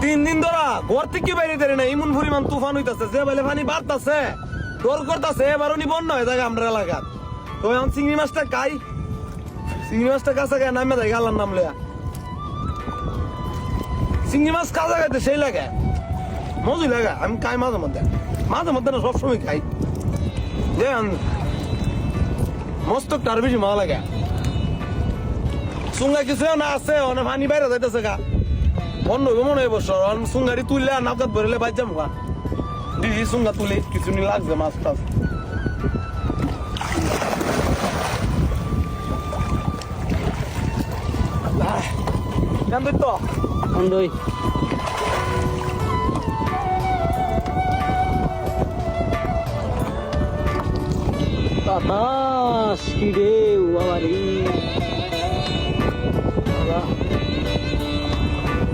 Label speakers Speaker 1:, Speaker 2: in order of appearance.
Speaker 1: 3 দিন ধরা ঘর থেকে বাইরে দেয় না, এমন পরিমাণ তুফান হইতাছে যে বলে পানি বাড়তাছে, ডর করতেছে এবার উনি বন্যা হয়ে যায় আমরা এলাকার। তো এখন চিংড়ি মাছটা খাই, চিংড়ি মাছটা কাছে গায়ে নামে যায় গালার নাম লেয়া। চিংড়ি মাছ কাজা খাইতে সেই লাগে, মজুই লাগে। আমি খাই মাঝে মধ্যে না, সবসময় খাই। যে মস্তকটা আরো বেশি মজা লাগে। সুঙ্গা কিছু না আছে, অনেক পানি বাইরে যাইতেছে গা, বন্ধ হইব মনে হয় বছর। সুঙ্গারি তুললে আর নাকাত ভরলে বাদ যাবো গা, দিদি সুঙ্গা তুলে কিছু নি লাগছে মাছ টাছ। কেন তো
Speaker 2: অন্ধই বাতাস কি রে বাবা রে বাবা।